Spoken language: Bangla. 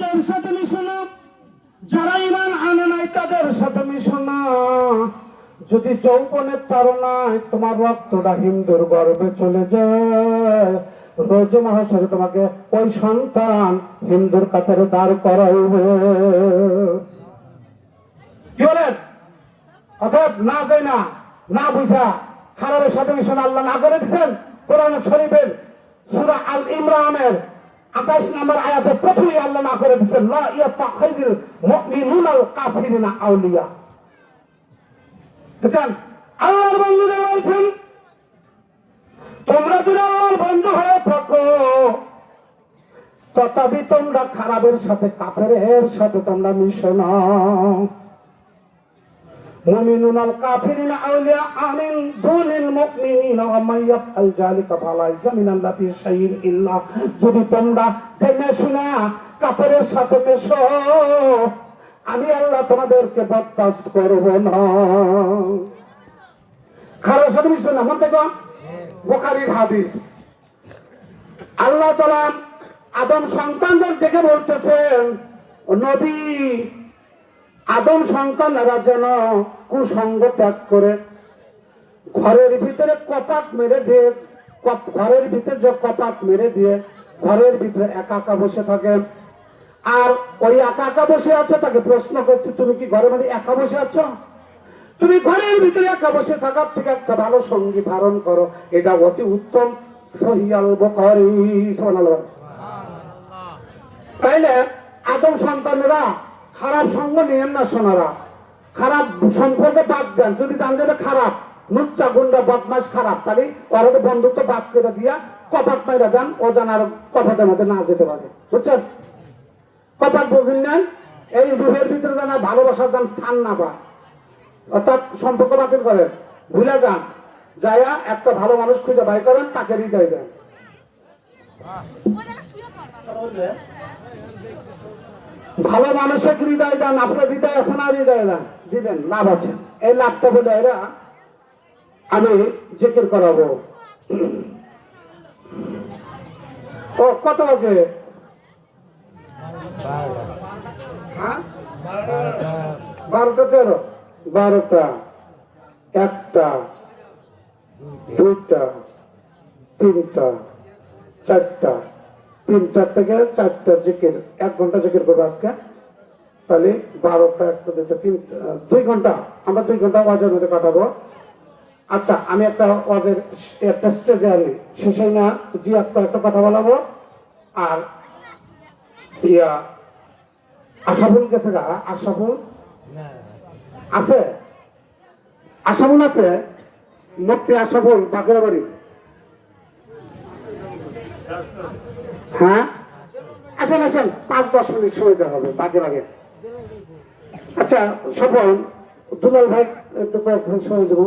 তাদের সাথে মিশো না, যারা ঈমান আনে নাই তাদের সাথে মিশো না। যদি যৌবনের তাড়নায় তোমার রক্তটা হিন্দুর গর্ভে চলে যায়, রোজ মহাশয় তোমাকে ওই সন্তান হিন্দুর কাতারে দাঁড় করাইবে। কি বলেন? অর্থাৎ না যাই না, না বুঝা খারাপের সাথে মিশন আল্লাহ না করে দিচ্ছেন। কোরআন শরীফের সূরা আল ইমরানের 28 নম্বর আয়াতে প্রথমেই আল্লাহ না করে দিচ্ছেন, লা ইয়াতাখিযুল মুমিনুনাল কাফিরিনা আউলিয়া। বুঝছেন? আল্লাহর বন্ধুদের বলছেন, তোমরা যদি আল্লাহর বন্ধু হয়ে থাকো, তথাপি তোমরা খারাপের সাথে কাফেরের সাথে তোমরা মিশো না। মুমিনুনাল কাফিরিনা আউলিয়া মিন দুনিল মুমিনিনা ওয়া মান ইয়াফআল যালিকা ফালাইসা মিনাল্লাহি শাইইন ইল্লা, যদি তোমরা জেনে শুনে কাফেরের সাথে মেশো, আমি আল্লাহ তোমাদেরকে বরদাস্ত করব না। খারাপের সাথে মিশো না, মনে দেখো বুখারীর হাদিস। আল্লাহ তাআলা আদম সন্তানদের দেখে বলতেছেন, নবী আদম সন্তানেরা যেন কুসঙ্গ ত্যাগ করে ঘরের ভিতরে কপাট মেরে দিয়ে, ঘরের ভিতরে যে কপাট মেরে দিয়ে ঘরের ভিতরে একা একা বসে থাকে। আর ওই একা একা বসে আছে, তাকে প্রশ্ন করছে, তুমি কি ঘরের মধ্যে একা বসে আছো? তুমি ঘরের ভিতরে একা বসে থাকার থেকে একটা ভালো সঙ্গী ধারণ করো, এটা অতি উত্তম। সহিহ আল বুখারী। সুবহানাল্লাহ। তাইলে আদম সন্তানেরা খারাপ সঙ্গ নিয়েন না সোনারা, খারাপ সম্পর্কে বাদ দেন। যদি জান যে খারাপ, লুচ্চা গুন্ডা বদমাস খারাপ, তাহলে ওরা তো বন্ধুত্ব বাদ করে দিয়া কপাট মাইরা দেন, ও যেন আর কপাটের মধ্যে না যেতে পারে। বুঝছেন? কপাট বুঝেন না, এই রুহের ভিতরে যেন ভালোবাসার যেন স্থান না পায়, অর্থাৎ সম্পর্ক বাতিল করেন, ভুলে যান, যাইয়া একটা ভালো মানুষ খুঁজে বাই করেন, তাকে হৃদয় দেন। ভালো মানুষের হৃদয় দেন, আপনার হৃদয় আছে না, হৃদয় দেন, দিবেন, লাভ আছে। এই লাভটা বলে এরা আমি জিকির করাবো। ও কত আছে? হ্যাঁ, 12টা 13, 12টা, 1টা, 2টা, 3টা, 4টা, 3টা থেকে 4টা জিকির, 1 ঘন্টা জিকির করবো আজকে। তাহলে 12টা, 1টা, 2টা, 3টা, 2 ঘন্টা, আমরা 2 ঘন্টা ওয়াজের মধ্যে কাটাবো। আচ্ছা, আমি একটা ওয়াজের একটা স্টেজে আনি, শেষে না জি একটা কথা বলাবো। আর ইয়া আশাফুল গেছে গা, আশাফুল আছে, আশাফুল আছে, মুফতি আশাফুল বাগেরবাড়ি। হ্যাঁ, আসেন আসেন, 5-10 মিনিট সময় দেওয়া হবে বাগে বাগে। আচ্ছা, সফল দুলাল ভাই একটু কয়েকদিন সময় দেবো।